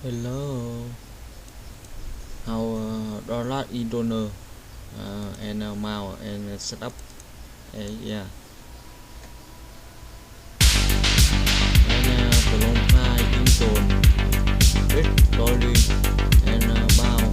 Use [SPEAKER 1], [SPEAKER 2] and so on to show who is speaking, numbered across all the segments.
[SPEAKER 1] Hello, how download internal and mouse and setup. Yeah, and profile install with dolly and bound.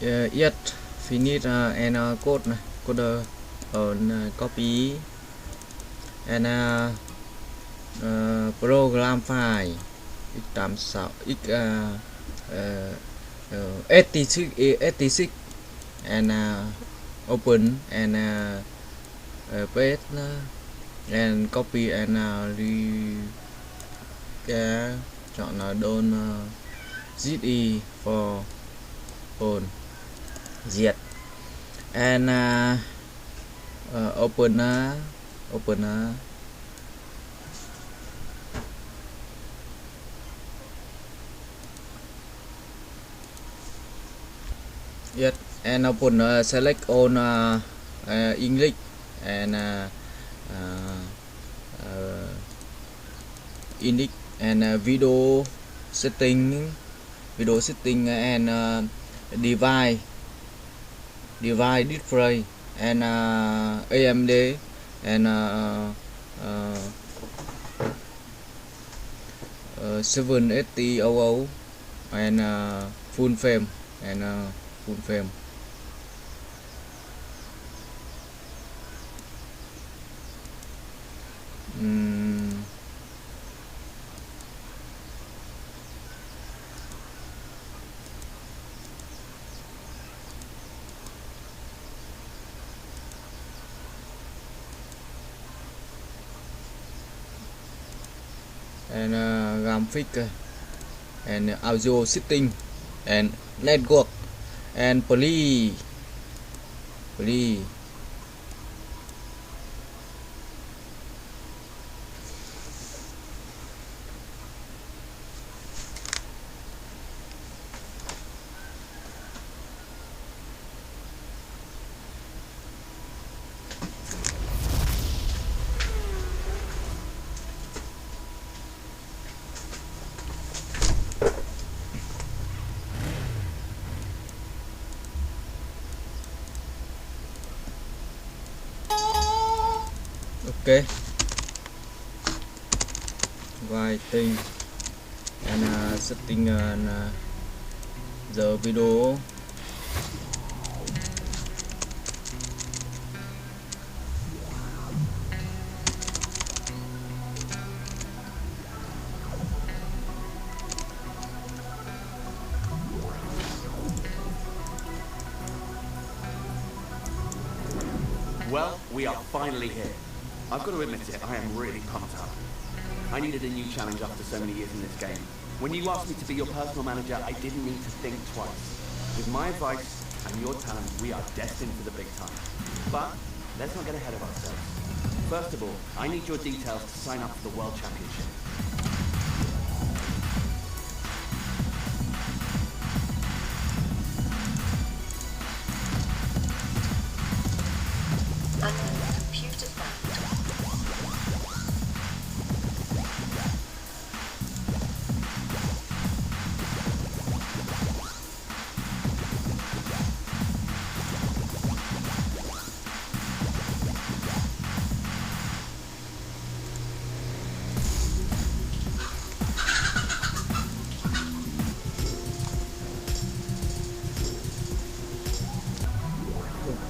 [SPEAKER 1] yet finish and code coder on copy and program file x86 86 and open and paste and copy and chọn là don ZE for on diệt and open yes and open select on English and index and video setting and device display and AMD and 78000 and full frame and full frame. And graphic and audio setting and network and play okay. Writing and setting the video.
[SPEAKER 2] Well, we are finally here. I've got to admit it, I am really pumped up. I needed a new challenge after so many years in this game. When you asked me to be your personal manager, I didn't need to think twice. With my advice and your talent, we are destined for the big time. But let's not get ahead of ourselves. First of all, I need your details to sign up for the World Championship.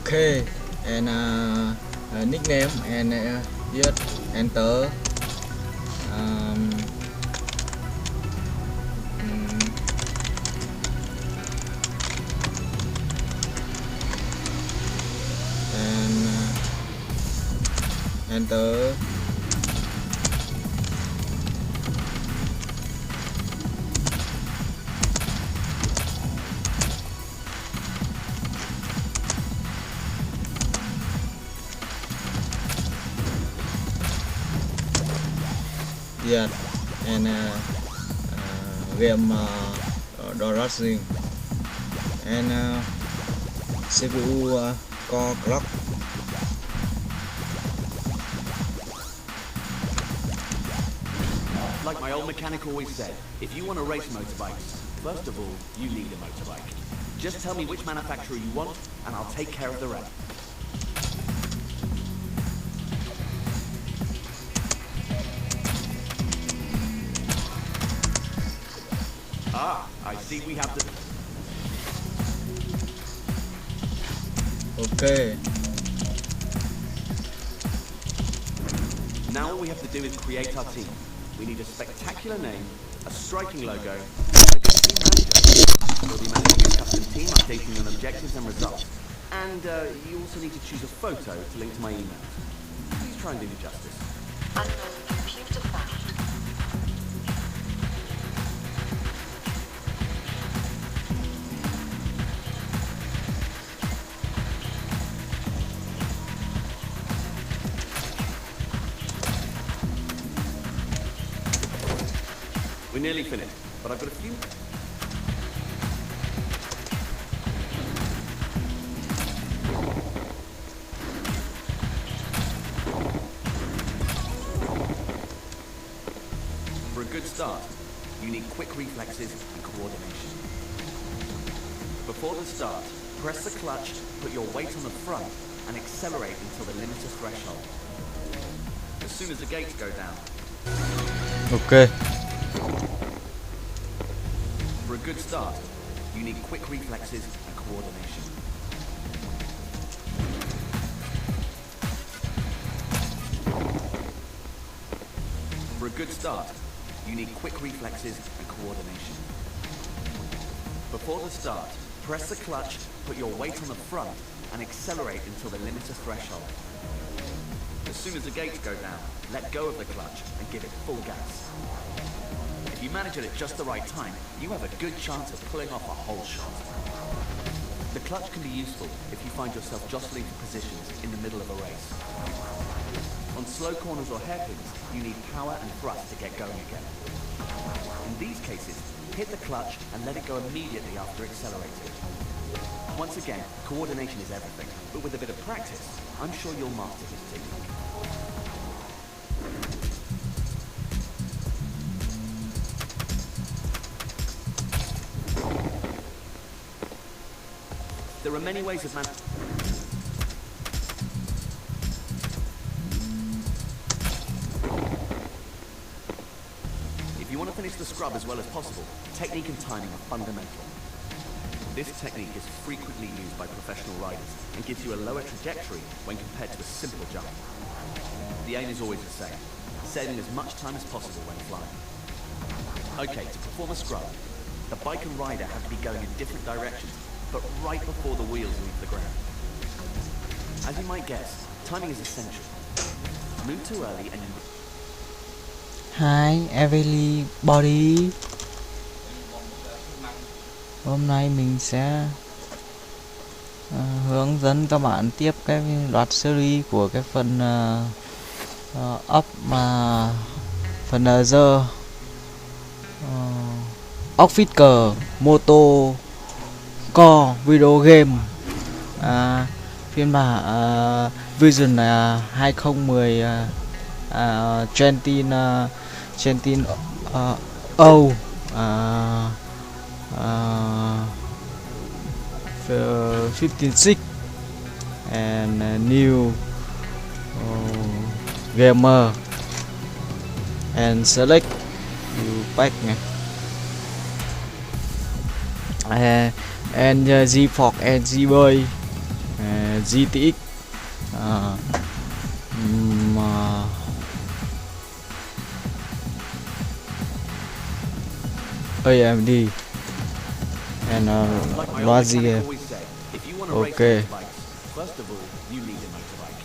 [SPEAKER 1] Okay, and nickname and yes, enter. And enter. Yeah, and game Dorazing and CPU core clock.
[SPEAKER 2] Like my old mechanic always said, if you want to race motorbikes, first of all, you need a motorbike. Just tell me which manufacturer you want, and I'll take care of the rest. Ah, I see we have the...
[SPEAKER 1] Ok.
[SPEAKER 2] Now all we have to do is create our team. We need a spectacular name, a striking logo, and a good team manager. We'll be managing a custom team, updating on objectives and results. And you also need to choose a photo to link to my email. Please try and do me justice.
[SPEAKER 3] Unknown computer found.
[SPEAKER 2] We're nearly finished, but I've got a few... For a good start, you need quick reflexes and coordination. Before the start, press the clutch, put your weight on the front, and accelerate until the limiter threshold. As soon as the gates go down.
[SPEAKER 1] Ok.
[SPEAKER 2] For a good start, you need quick reflexes and coordination. For a good start, you need quick reflexes and coordination. Before the start, press the clutch, put your weight on the front, and accelerate until the limiter threshold. As soon as the gates go down, let go of the clutch and give it full gas. If you manage it at just the right time, you have a good chance of pulling off a whole shot. The clutch can be useful if you find yourself jostling for positions in the middle of a race. On slow corners or hairpins, you need power and thrust to get going again. In these cases, hit the clutch and let it go immediately after accelerating. Once again, coordination is everything, but with a bit of practice, I'm sure you'll master this technique. There are many ways of If you want to finish the scrub as well as possible, technique and timing are fundamental. This technique is frequently used by professional riders and gives you a lower trajectory when compared to a simple jump. The aim is always the same, saving as much time as possible when flying. Okay, to perform a scrub, the bike and rider have to be going in different directions, but right before the wheels leave the ground. As you might guess, timing is essential. Move too early and you...
[SPEAKER 4] Hi everybody. Hôm nay mình sẽ hướng dẫn các bạn tiếp cái loạt series của cái phần up phần giờ Officer Moto Core Video Game phiên bản version là 2010 Gentin O 56 and new gamer and select new pack and GeForce and GBoy GTX AMD and Radeon. Okay.
[SPEAKER 2] First of all, you need a motorbike.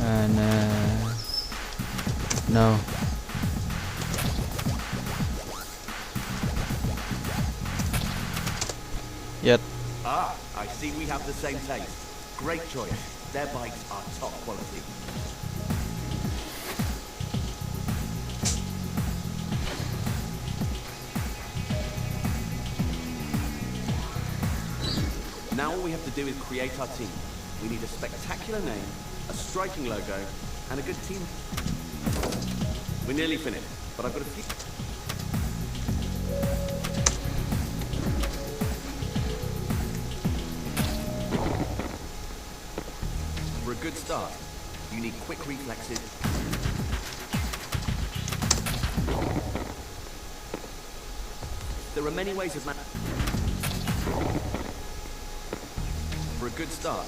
[SPEAKER 4] And no. Yet.
[SPEAKER 2] Ah, I see we have the same taste. Great choice. Their bikes are top quality. Now all we have to do is create our team. We need a spectacular name, a striking logo, and a good team. We're nearly finished, but I've got a few... For a good start, you need quick reflexes. There are many ways of For a good start,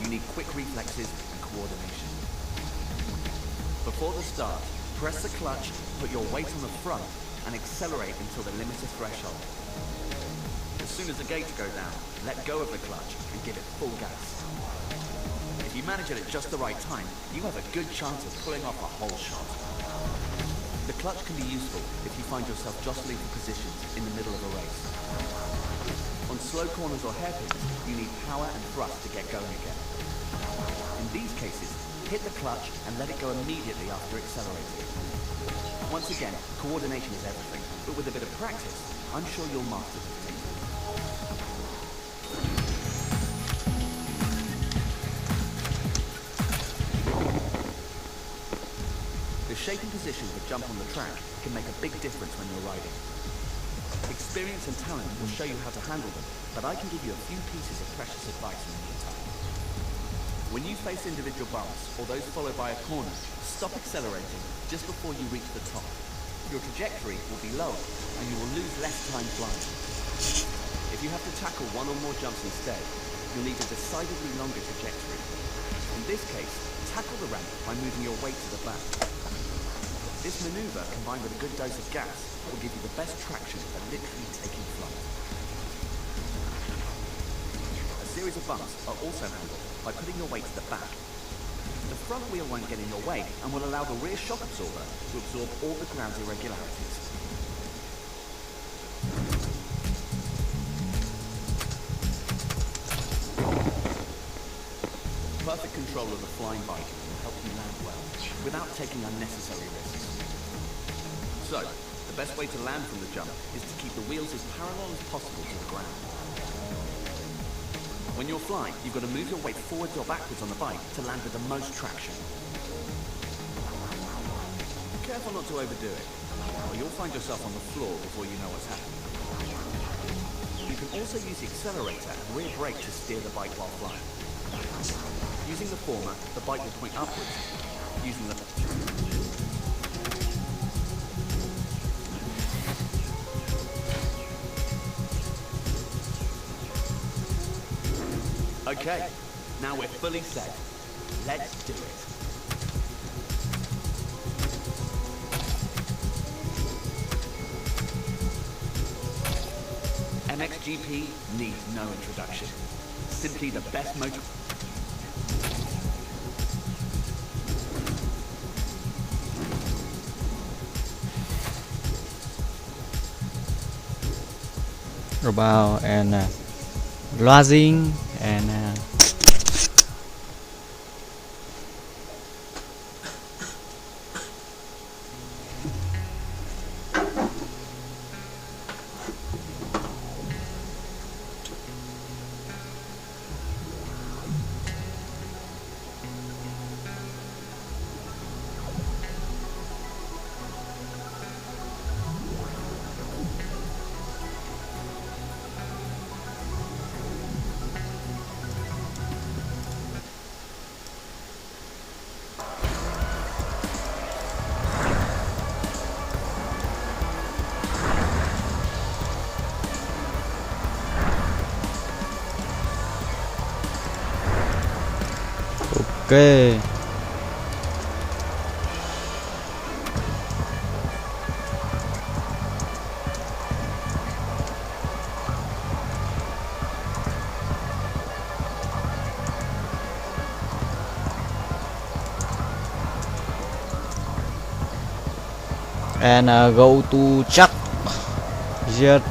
[SPEAKER 2] you need quick reflexes and coordination. Before the start, press the clutch, put your weight on the front, and accelerate until the limiter threshold. As soon as the gates go down, let go of the clutch and give it full gas. If you manage it at just the right time, you have a good chance of pulling off a whole shot. The clutch can be useful if you find yourself jostling for positions in the middle of a race. On slow corners or hairpins, you need power and thrust to get going again. In these cases, hit the clutch and let it go immediately after accelerating. Once again, coordination is everything, but with a bit of practice, I'm sure you'll master the technique. The shape and position of a jump on the track can make a big difference when you're riding. Experience and talent will show you how to handle them, but I can give you a few pieces of precious advice in the meantime. When you face individual bumps, or those followed by a corner, stop accelerating just before you reach the top. Your trajectory will be lower, and you will lose less time flying. If you have to tackle one or more jumps instead, you'll need a decidedly longer trajectory. In this case, tackle the ramp by moving your weight to the back. This maneuver, combined with a good dose of gas, will give you the best traction at literally taking flight. A series of bumps are also handled by putting your weight to the back. The front wheel won't get in your way and will allow the rear shock absorber to absorb all the ground's irregularities. Perfect control of the flying bike will help you land well, without taking unnecessary risks. So, the best way to land from the jump is to keep the wheels as parallel as possible to the ground. When you're flying, you've got to move your weight forwards or backwards on the bike to land with the most traction. Careful not to overdo it, or you'll find yourself on the floor before you know what's happening. You can also use the accelerator and rear brake to steer the bike while flying. Using the former, the bike will point upwards. Using the Okay, now we're fully set. Let's do it. MXGP needs no introduction. Simply the best motor.
[SPEAKER 4] About and losing and okay. And go to check yet.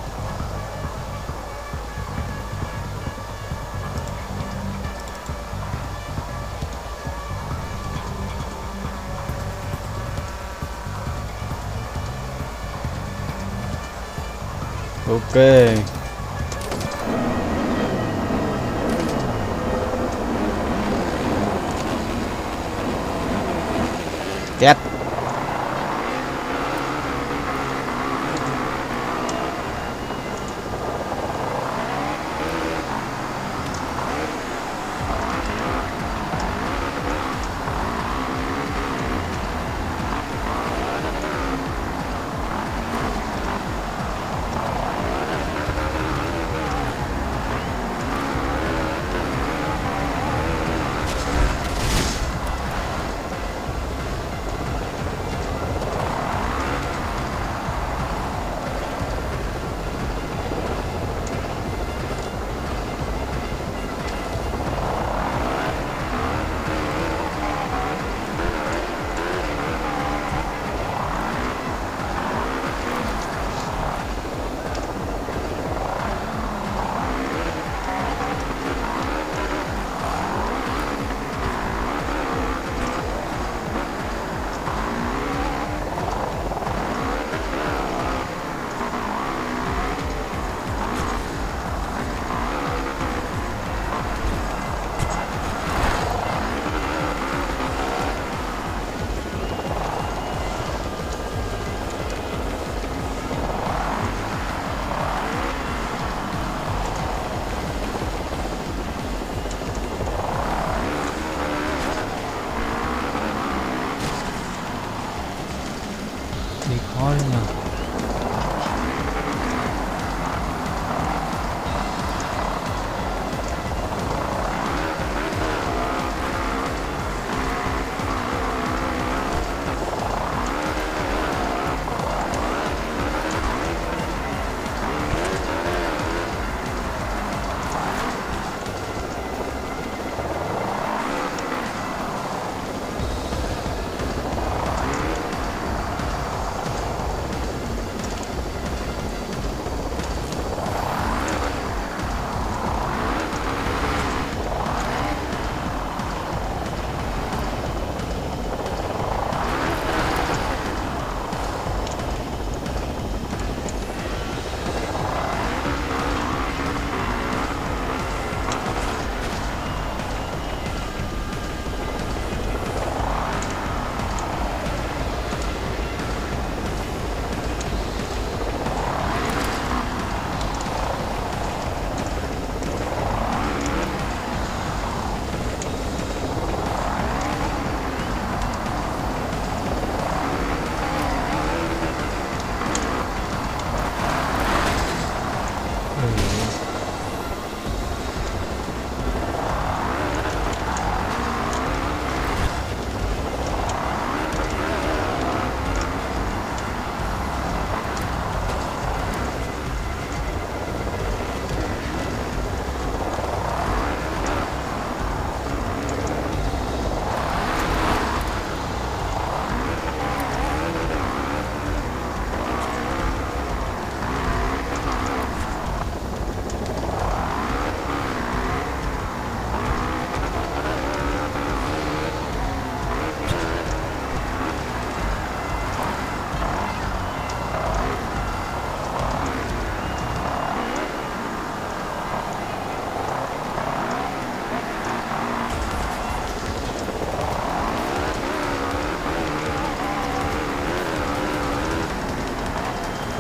[SPEAKER 4] Okay. Get.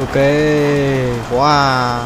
[SPEAKER 4] Ok. Wow.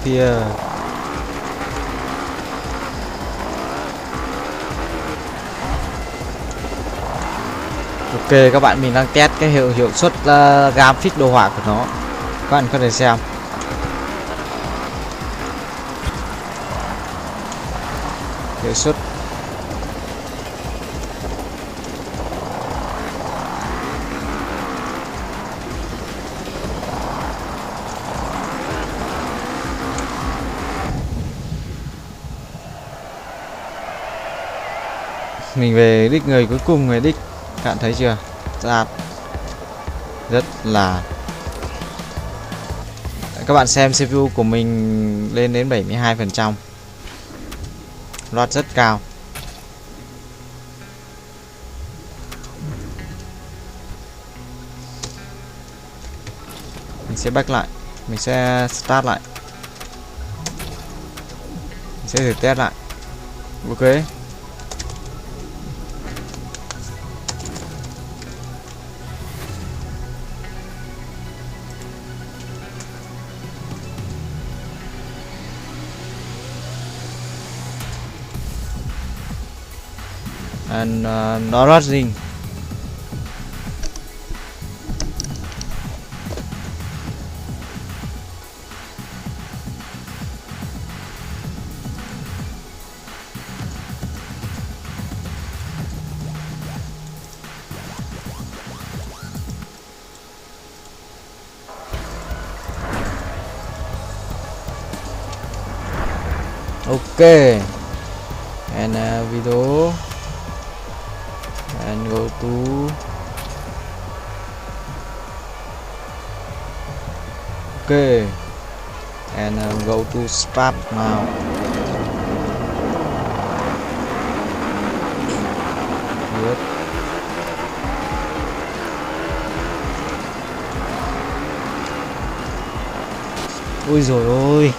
[SPEAKER 4] Kìa. Ok, các bạn, mình đang test cái hiệu suất graphic đồ họa của nó, các bạn có thể xem. Hiệu suất mình về đích người cuối cùng, về đích, các bạn thấy chưa, ra rất là, các bạn xem CPU của mình lên đến 72%, load rất cao. Mình sẽ back lại, mình sẽ start lại, mình sẽ thử test lại. Ok. And nó running. Ok. And video and go to okay and go to start now. Good. Ui rồi ôi.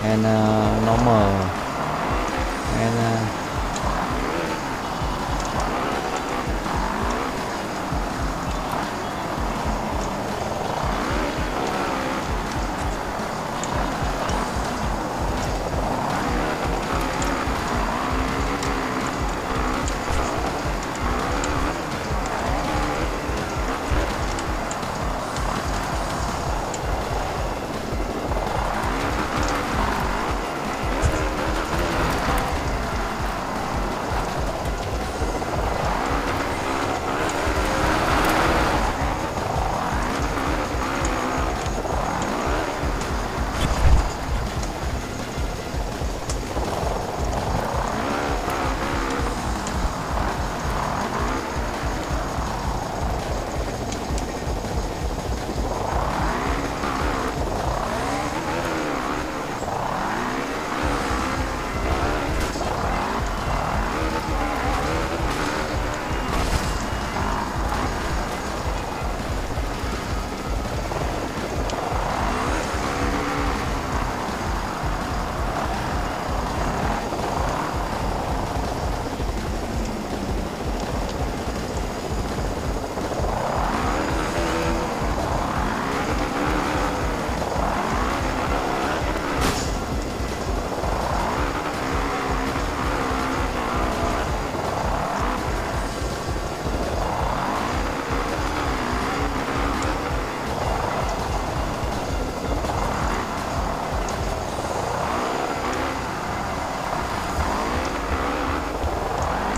[SPEAKER 4] And nó mở and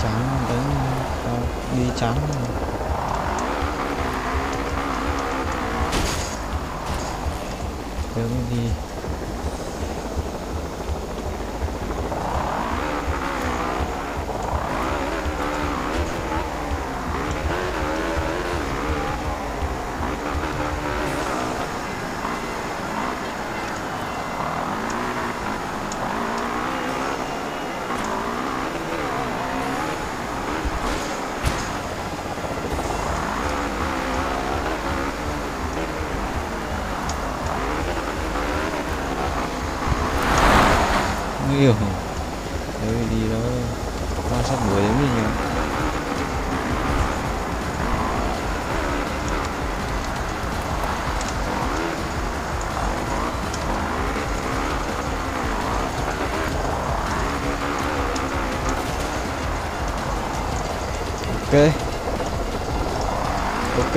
[SPEAKER 4] chán đánh đi chán hướng đi. Nhiều đấy đi đó qua sắp đuổi đến mình nhỉ. Ok ok.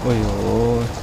[SPEAKER 4] Ôi dồi ôi.